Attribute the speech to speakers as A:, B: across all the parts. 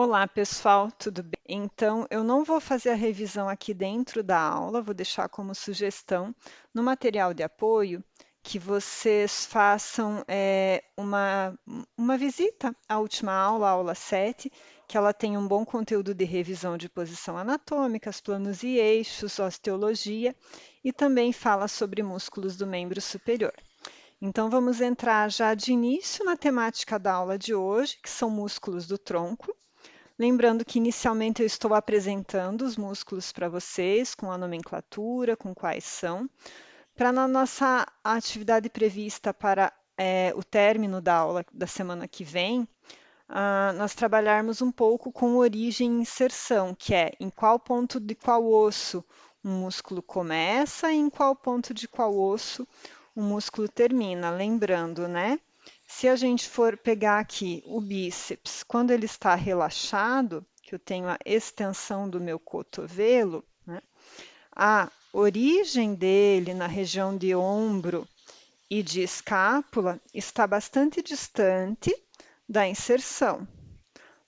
A: Olá, pessoal, tudo bem? Então, eu não vou fazer a revisão aqui dentro da aula, vou deixar como sugestão no material de apoio que vocês façam uma visita à última aula, a aula 7, que ela tem um bom conteúdo de revisão de posição anatômica, planos e eixos, osteologia, e também fala sobre músculos do membro superior. Então, vamos entrar já de início na temática da aula de hoje, que são músculos do tronco. Lembrando que inicialmente eu estou apresentando os músculos para vocês, com a nomenclatura, com quais são, para na nossa atividade prevista para o término da aula da semana que vem, nós trabalharmos um pouco com origem e inserção, que é em qual ponto de qual osso um músculo começa e em qual ponto de qual osso o músculo termina. Lembrando, né? Se a gente for pegar aqui o bíceps, quando ele está relaxado, que eu tenho a extensão do meu cotovelo, né, a origem dele na região de ombro e de escápula está bastante distante da inserção,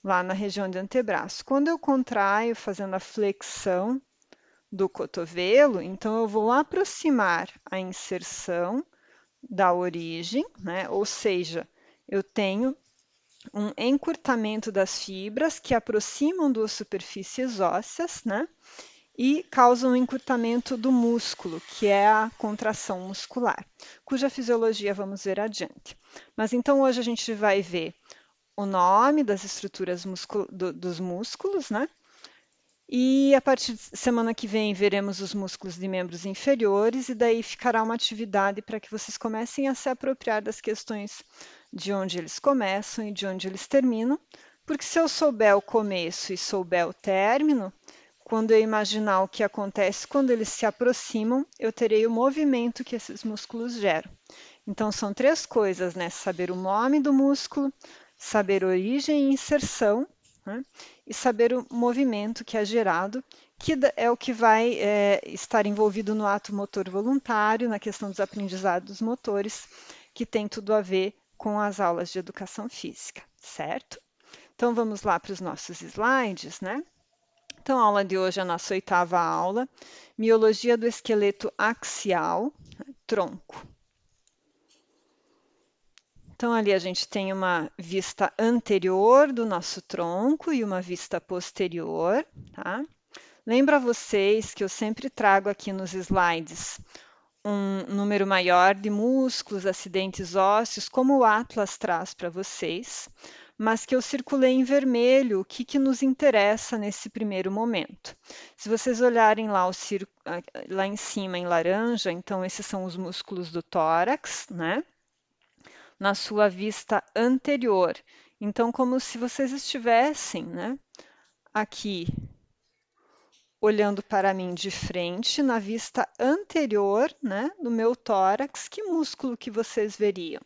A: lá na região de antebraço. Quando eu contraio fazendo a flexão do cotovelo, então eu vou aproximar a inserção da origem, né? Ou seja, eu tenho um encurtamento das fibras que aproximam duas superfícies ósseas, né? E causam um encurtamento do músculo, que é a contração muscular, cuja fisiologia vamos ver adiante. Mas então hoje a gente vai ver o nome das estruturas dos músculos, né? E a partir de semana que vem veremos os músculos de membros inferiores, e daí ficará uma atividade para que vocês comecem a se apropriar das questões de onde eles começam e de onde eles terminam, porque se eu souber o começo e souber o término, quando eu imaginar o que acontece quando eles se aproximam, eu terei o movimento que esses músculos geram. Então, são três coisas, né? Saber o nome do músculo, saber origem e inserção, né? E saber o movimento que é gerado, que é o que vai estar envolvido no ato motor voluntário, na questão dos aprendizados motores, que tem tudo a ver com as aulas de educação física, certo? Então, vamos lá para os nossos slides, né? Então, a aula de hoje é a nossa 8ª aula, miologia do esqueleto axial, tronco. Então, ali a gente tem uma vista anterior do nosso tronco e uma vista posterior, tá? Lembra vocês que eu sempre trago aqui nos slides um número maior de músculos, acidentes ósseos, como o Atlas traz para vocês, mas que eu circulei em vermelho o que nos interessa nesse primeiro momento. Se vocês olharem lá, lá em cima em laranja, então esses são os músculos do tórax, né? Na sua vista anterior. Então, como se vocês estivessem, né, aqui olhando para mim de frente, na vista anterior, né, do meu tórax, que músculo que vocês veriam?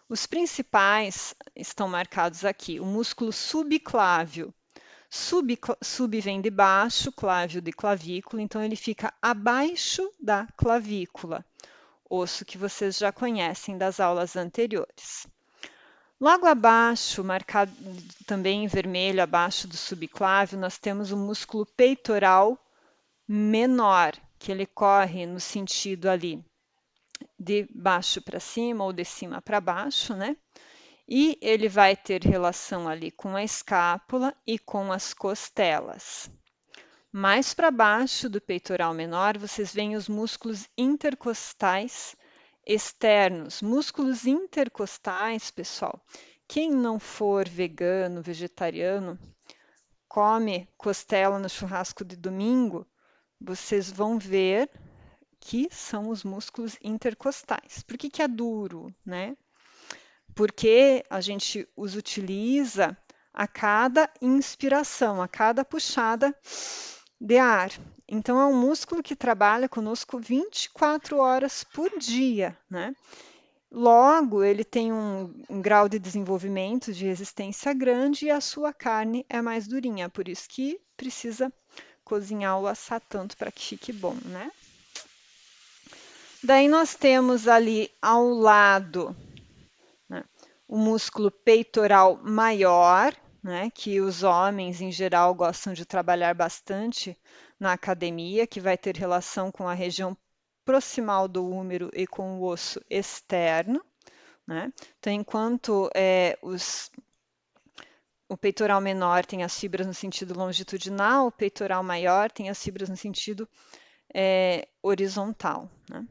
A: Os principais estão marcados aqui. O músculo subclávio. Sub vem de baixo, clávio de clavícula, então ele fica abaixo da clavícula, osso que vocês já conhecem das aulas anteriores. Logo abaixo, marcado também em vermelho, abaixo do subclávio, nós temos o músculo peitoral menor, que ele corre no sentido ali de baixo para cima ou de cima para baixo, né? E ele vai ter relação ali com a escápula e com as costelas. Mais para baixo do peitoral menor, vocês veem os músculos intercostais externos. Músculos intercostais, pessoal, quem não for vegano, vegetariano, come costela no churrasco de domingo, vocês vão ver que são os músculos intercostais. Por que é duro, né? Porque a gente os utiliza a cada inspiração, a cada puxada de ar. Então, é um músculo que trabalha conosco 24 horas por dia, né? Logo, ele tem um grau de desenvolvimento de resistência grande e a sua carne é mais durinha, por isso que precisa cozinhar ou assar tanto para que fique bom, né? Daí nós temos ali ao lado, né, o músculo peitoral maior, né, que os homens em geral gostam de trabalhar bastante na academia, que vai ter relação com a região proximal do úmero e com o osso externo, né? Então, enquanto o peitoral menor tem as fibras no sentido longitudinal, o peitoral maior tem as fibras no sentido horizontal, né?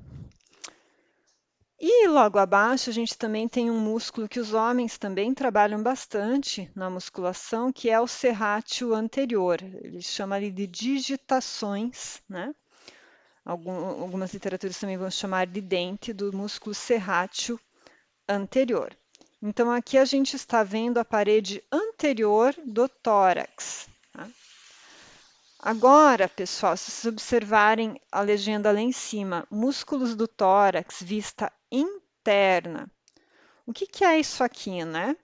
A: E logo abaixo a gente também tem um músculo que os homens também trabalham bastante na musculação, que é o serrátil anterior. Ele chama ali de digitações, né? Algumas literaturas também vão chamar de dente do músculo serrátil anterior. Então aqui a gente está vendo a parede anterior do tórax, tá? Agora, pessoal, se vocês observarem a legenda lá em cima, músculos do tórax, vista interna. O que é isso aqui, né?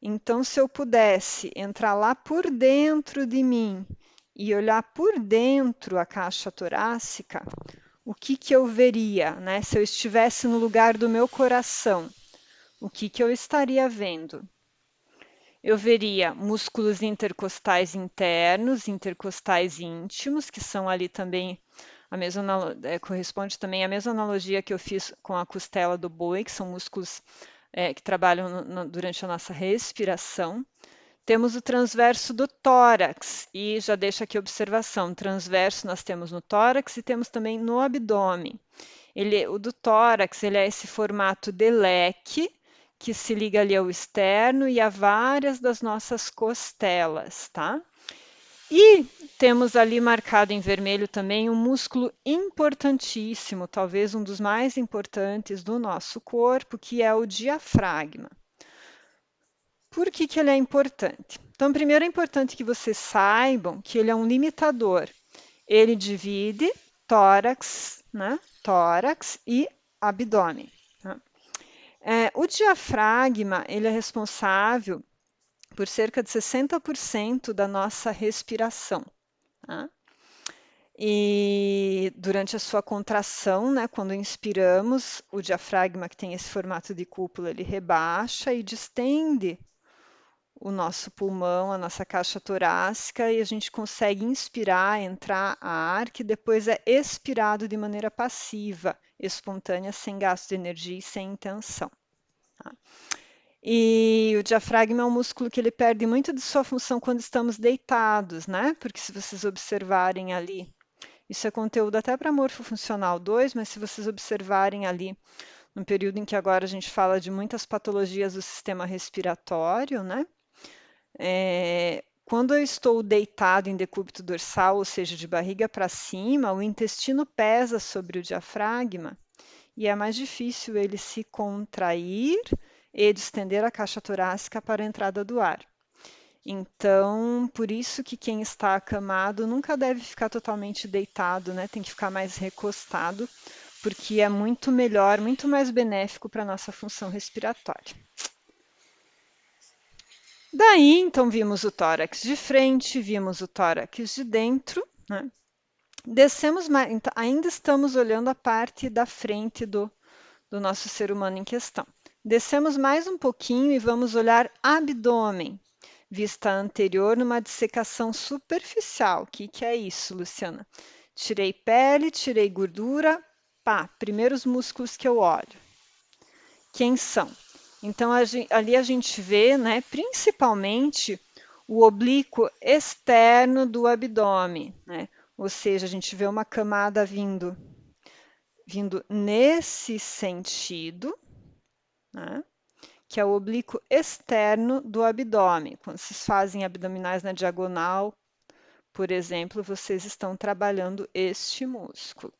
A: Então, se eu pudesse entrar lá por dentro de mim e olhar por dentro a caixa torácica, o que eu veria, né? Se eu estivesse no lugar do meu coração, o que eu estaria vendo? Eu veria músculos intercostais internos, intercostais íntimos, que são ali também a mesma corresponde também à mesma analogia que eu fiz com a costela do boi, que são músculos que trabalham durante a nossa respiração. Temos o transverso do tórax, e já deixo aqui a observação: transverso nós temos no tórax e temos também no abdômen. O do tórax ele é esse formato de leque, que se liga ali ao externo e a várias das nossas costelas, tá? E temos ali marcado em vermelho também um músculo importantíssimo, talvez um dos mais importantes do nosso corpo, que é o diafragma. Por que ele é importante? Então, primeiro é importante que vocês saibam que ele é um limitador. Ele divide tórax, né? Tórax e abdômen. Tá? O diafragma ele é responsável por cerca de 60% da nossa respiração. Tá? E durante a sua contração, né, quando inspiramos, o diafragma, que tem esse formato de cúpula, ele rebaixa e distende o nosso pulmão, a nossa caixa torácica, e a gente consegue inspirar, entrar ar, que depois é expirado de maneira passiva, espontânea, sem gasto de energia e sem intenção. Tá? E o diafragma é um músculo que ele perde muito de sua função quando estamos deitados, né? Porque se vocês observarem ali, isso é conteúdo até para Morfofuncional 2, mas se vocês observarem ali, no período em que agora a gente fala de muitas patologias do sistema respiratório, né? Quando eu estou deitado em decúbito dorsal, ou seja, de barriga para cima, o intestino pesa sobre o diafragma e é mais difícil ele se contrair e distender a caixa torácica para a entrada do ar. Então, por isso que quem está acamado nunca deve ficar totalmente deitado, né? Tem que ficar mais recostado, porque é muito melhor, muito mais benéfico para a nossa função respiratória. Daí, então, vimos o tórax de frente, vimos o tórax de dentro, né? Descemos mais, então, ainda estamos olhando a parte da frente do nosso ser humano em questão. Descemos mais um pouquinho e vamos olhar abdômen, vista anterior numa dissecação superficial. O que é isso, Luciana? Tirei pele, tirei gordura, pá, primeiros músculos que eu olho. Quem são? Então, ali a gente vê, né, principalmente o oblíquo externo do abdômen, né? Ou seja, a gente vê uma camada vindo nesse sentido, né? Que é o oblíquo externo do abdômen. Quando vocês fazem abdominais na diagonal, por exemplo, vocês estão trabalhando este músculo.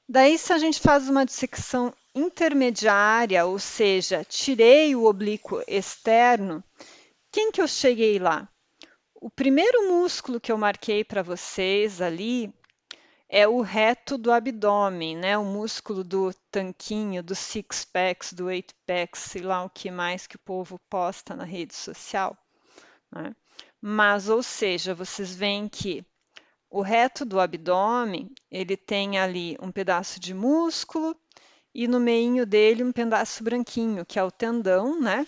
A: Daí, se a gente faz uma dissecção intermediária, ou seja, tirei o oblíquo externo, quem que eu cheguei lá? O primeiro músculo que eu marquei para vocês ali é o reto do abdômen, né? O músculo do tanquinho, do six packs, do eight packs, sei lá o que mais que o povo posta na rede social, né? Mas, ou seja, vocês veem que o reto do abdômen, ele tem ali um pedaço de músculo e no meinho dele um pedaço branquinho, que é o tendão, né?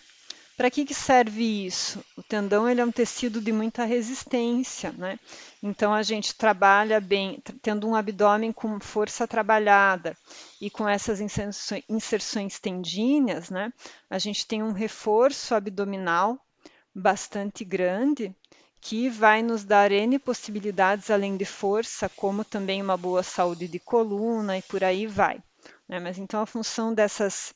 A: Para que serve isso? O tendão ele é um tecido de muita resistência, né? Então a gente trabalha bem, tendo um abdômen com força trabalhada e com essas inserções tendíneas, né? A gente tem um reforço abdominal bastante grande que vai nos dar N possibilidades além de força, como também uma boa saúde de coluna e por aí vai, né? Mas então a função desses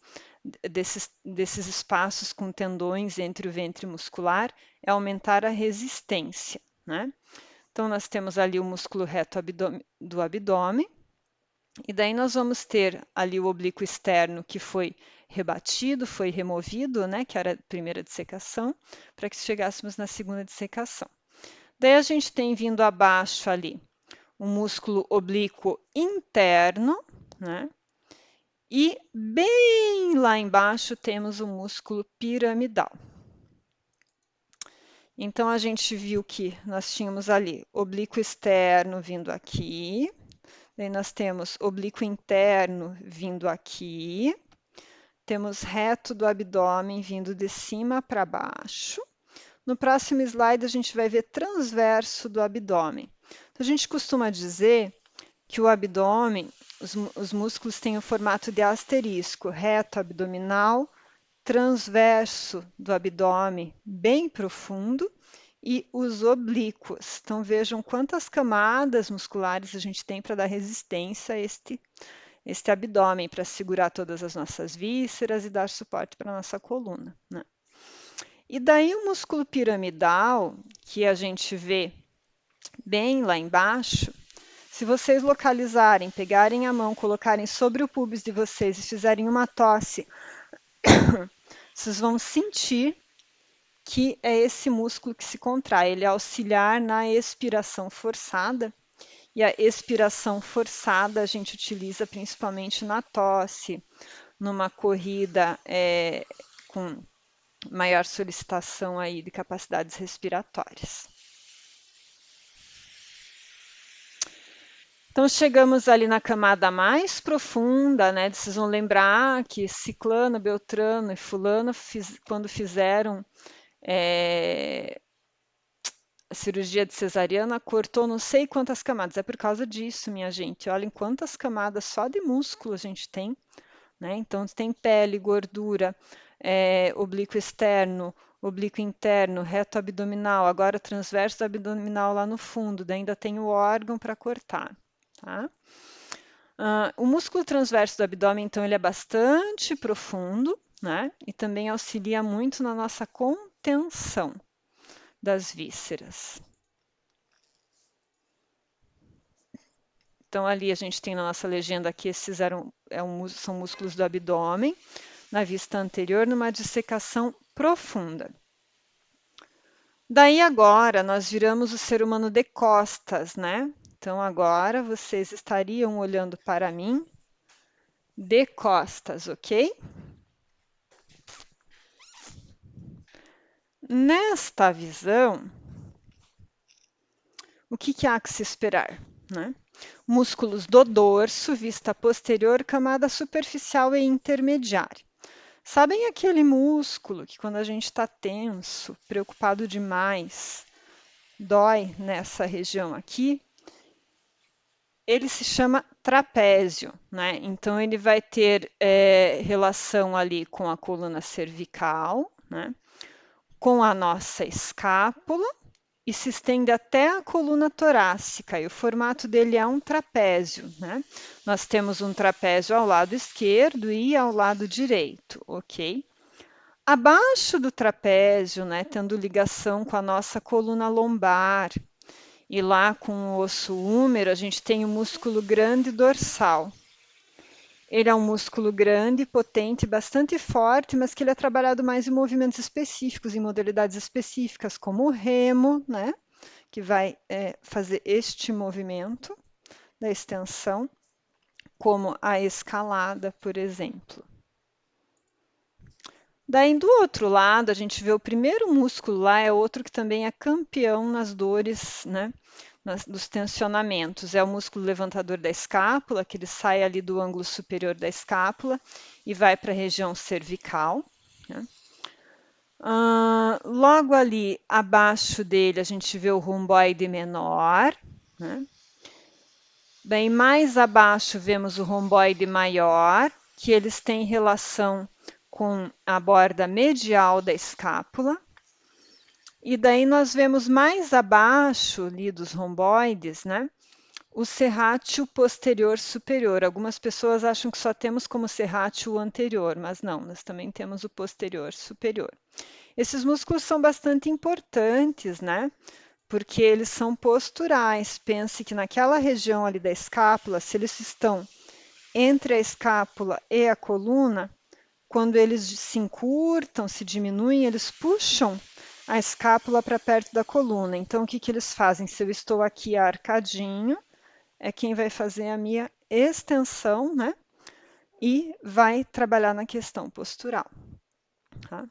A: espaços com tendões entre o ventre muscular é aumentar a resistência, né? Então, nós temos ali o músculo reto do abdômen, e daí nós vamos ter ali o oblíquo externo que foi rebatido, foi removido, né, que era a primeira dissecação, para que chegássemos na segunda dissecação. Daí a gente tem vindo abaixo ali o músculo oblíquo interno, né? E bem lá embaixo temos o músculo piramidal. Então a gente viu que nós tínhamos ali oblíquo externo vindo aqui, daí nós temos oblíquo interno vindo aqui, temos reto do abdômen vindo de cima para baixo. No próximo slide a gente vai ver transverso do abdômen. Então, a gente costuma dizer que o abdômen, os músculos têm o formato de asterisco, reto abdominal, transverso do abdômen bem profundo e os oblíquos. Então vejam quantas camadas musculares a gente tem para dar resistência a este abdômen, para segurar todas as nossas vísceras e dar suporte para a nossa coluna, né? E daí o músculo piramidal, que a gente vê bem lá embaixo, se vocês localizarem, pegarem a mão, colocarem sobre o púbis de vocês e fizerem uma tosse, vocês vão sentir que é esse músculo que se contrai. Ele é auxiliar na expiração forçada. E a expiração forçada a gente utiliza principalmente na tosse, numa corrida com maior solicitação aí de capacidades respiratórias. Então, chegamos ali na camada mais profunda, né? Vocês vão lembrar que Ciclano, Beltrano e Fulano, quando fizeram a cirurgia de cesariana, cortou não sei quantas camadas. É por causa disso, minha gente. Olhem quantas camadas só de músculo a gente tem, né? Então, tem pele, gordura, oblíquo externo, oblíquo interno, reto abdominal, agora transverso abdominal lá no fundo, daí ainda tem o órgão para cortar, tá? O músculo transverso do abdômen, então, ele é bastante profundo, né? E também auxilia muito na nossa contenção das vísceras. Então, ali a gente tem na nossa legenda que esses são músculos do abdômen, na vista anterior, numa dissecação profunda. Daí agora nós viramos o ser humano de costas, né? Então agora vocês estariam olhando para mim de costas, ok? Nesta visão, o que há que se esperar, né? Músculos do dorso, vista posterior, camada superficial e intermediária. Sabem aquele músculo que quando a gente está tenso, preocupado demais, dói nessa região aqui? Ele se chama trapézio, né? Então ele vai ter relação ali com a coluna cervical, né? Com a nossa escápula e se estende até a coluna torácica. E o formato dele é um trapézio, né? Nós temos um trapézio ao lado esquerdo e ao lado direito, ok? Abaixo do trapézio, né, tendo ligação com a nossa coluna lombar, e lá com o osso húmero, a gente tem o músculo grande dorsal. Ele é um músculo grande, potente, bastante forte, mas que ele é trabalhado mais em movimentos específicos, em modalidades específicas, como o remo, né, que vai fazer este movimento da extensão, como a escalada, por exemplo. Daí, do outro lado, a gente vê o primeiro músculo lá, é outro que também é campeão nas dores, né? Dos tensionamentos. É o músculo levantador da escápula, que ele sai ali do ângulo superior da escápula e vai para a região cervical, né? Logo ali abaixo dele a gente vê o romboide menor, né? Bem, mais abaixo vemos o romboide maior, que eles têm relação com a borda medial da escápula. E daí nós vemos mais abaixo ali dos romboides, né? O serrátil posterior superior. Algumas pessoas acham que só temos como serrátil o anterior, mas não, nós também temos o posterior superior. Esses músculos são bastante importantes, né? Porque eles são posturais. Pense que naquela região ali da escápula, se eles estão entre a escápula e a coluna, quando eles se encurtam, se diminuem, eles puxam a escápula para perto da coluna. Então, o que que eles fazem? Se eu estou aqui arcadinho, é quem vai fazer a minha extensão, né? E vai trabalhar na questão postural. Tá?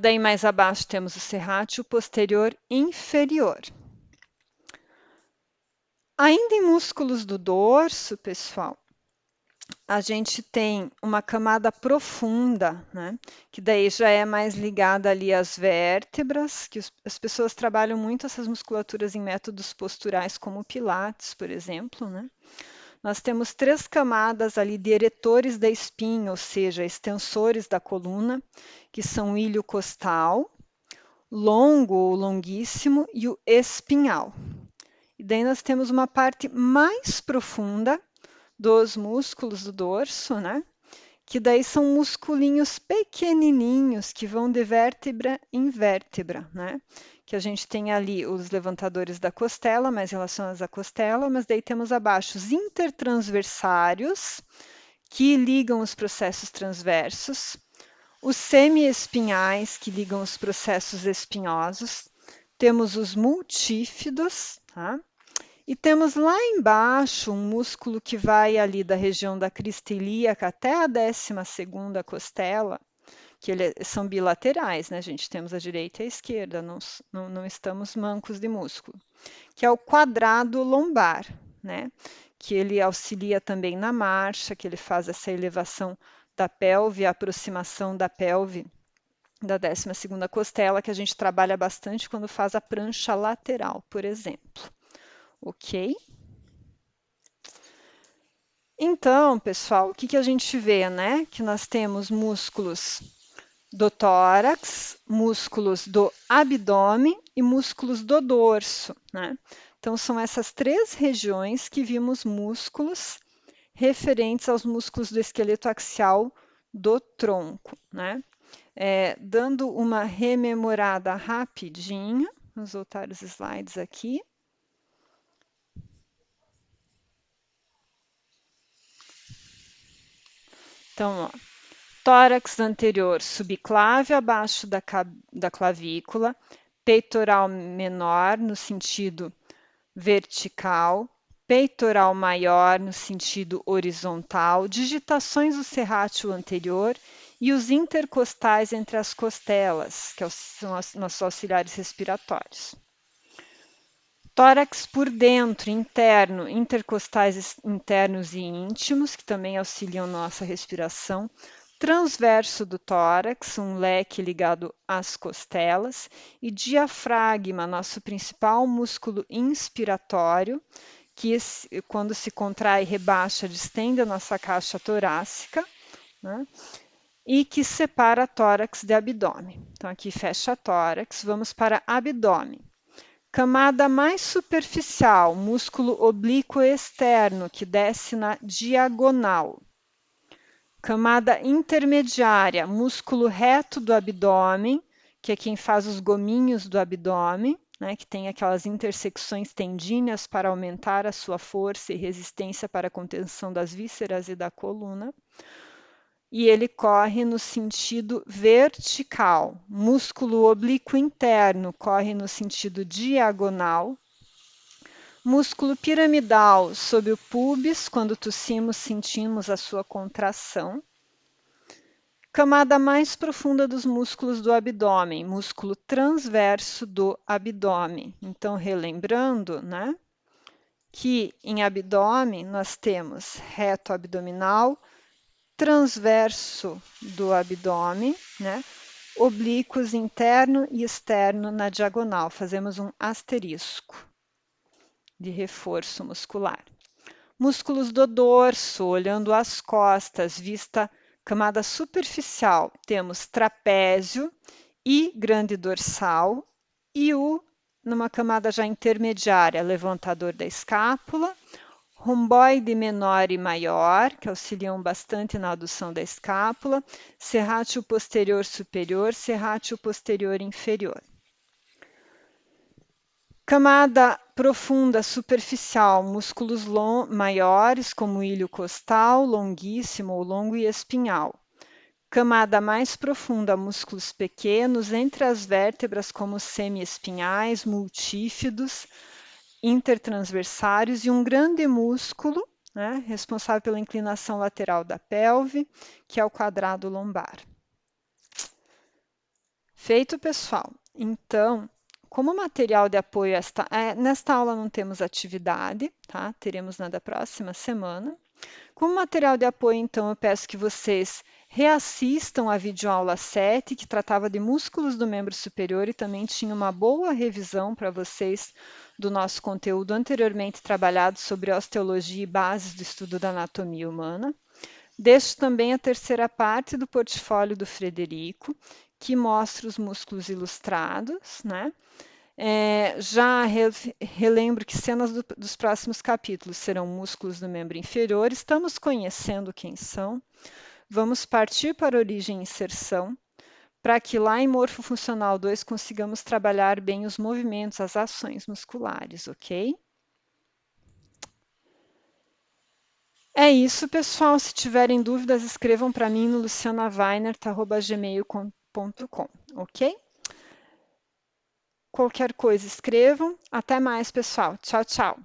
A: Daí mais abaixo temos o serrátil posterior inferior. Ainda em músculos do dorso, pessoal, a gente tem uma camada profunda, né? Que daí já é mais ligada ali às vértebras, que as pessoas trabalham muito essas musculaturas em métodos posturais, como o Pilates, por exemplo, né? Nós temos 3 camadas ali de eretores da espinha, ou seja, extensores da coluna, que são o ilho costal, longo ou longuíssimo e o espinhal. E daí nós temos uma parte mais profunda dos músculos do dorso, né? Que daí são musculinhos pequenininhos que vão de vértebra em vértebra, né? Que a gente tem ali os levantadores da costela, mais relacionados à costela, mas daí temos abaixo os intertransversários, que ligam os processos transversos, os semiespinhais, que ligam os processos espinhosos, temos os multífidos, tá? E temos lá embaixo um músculo que vai ali da região da crista ilíaca até a 12ª costela, que são bilaterais, né, gente? Temos a direita e a esquerda, não estamos mancos de músculo, que é o quadrado lombar, né? Que ele auxilia também na marcha, que ele faz essa elevação da pelve, a aproximação da pelve da 12ª costela, que a gente trabalha bastante quando faz a prancha lateral, por exemplo. Ok? Então, pessoal, o que que a gente vê, né? Que nós temos músculos do tórax, músculos do abdômen e músculos do dorso, né? Então, são essas 3 regiões que vimos músculos referentes aos músculos do esqueleto axial do tronco, né? Dando uma rememorada rapidinho, vamos voltar os slides aqui. Então, ó, tórax anterior subclave abaixo da clavícula, peitoral menor no sentido vertical, peitoral maior no sentido horizontal, digitações do serrátil anterior e os intercostais entre as costelas, que são os nossos auxiliares respiratórios. Tórax por dentro, interno, intercostais internos e íntimos, que também auxiliam nossa respiração. Transverso do tórax, um leque ligado às costelas. E diafragma, nosso principal músculo inspiratório, que quando se contrai, rebaixa, distende a nossa caixa torácica, né? E que separa tórax de abdômen. Então, aqui fecha tórax, vamos para abdômen. Camada mais superficial, músculo oblíquo externo, que desce na diagonal. Camada intermediária, músculo reto do abdômen, que é quem faz os gominhos do abdômen, né, que tem aquelas intersecções tendíneas para aumentar a sua força e resistência para a contenção das vísceras e da coluna. E ele corre no sentido vertical. Músculo oblíquo interno corre no sentido diagonal. Músculo piramidal sob o púbis, quando tossimos, sentimos a sua contração. Camada mais profunda dos músculos do abdômen, músculo transverso do abdômen. Então, relembrando, né, que em abdômen nós temos reto abdominal, transverso do abdômen, né, oblíquos interno e externo na diagonal. Fazemos um asterisco de reforço muscular. Músculos do dorso, olhando as costas, vista camada superficial. Temos trapézio e grande dorsal e o numa camada já intermediária, levantador da escápula, romboide menor e maior, que auxiliam bastante na adução da escápula, serrátil posterior superior, serrátil posterior inferior. Camada profunda superficial, músculos maiores, como o ilho costal, longuíssimo ou longo e espinhal. Camada mais profunda, músculos pequenos, entre as vértebras, como semiespinhais, multífidos, intertransversários, e um grande músculo, né, responsável pela inclinação lateral da pelve, que é o quadrado lombar. Feito, pessoal. Então, como material de apoio, nesta aula não temos atividade, tá? Teremos na da próxima semana. Como material de apoio, então, eu peço que vocês reassistam a videoaula 7, que tratava de músculos do membro superior e também tinha uma boa revisão para vocês do nosso conteúdo anteriormente trabalhado sobre osteologia e bases do estudo da anatomia humana. Deixo também a terceira parte do portfólio do Frederico, que mostra os músculos ilustrados, né? Já relembro que cenas dos próximos capítulos serão músculos do membro inferior. Estamos conhecendo quem são. Vamos partir para origem e inserção, para que lá em Morfofuncional 2 consigamos trabalhar bem os movimentos, as ações musculares, ok? É isso, pessoal. Se tiverem dúvidas, escrevam para mim no lucianaweiner@gmail.com, ok? Qualquer coisa, escrevam. Até mais, pessoal. Tchau, tchau.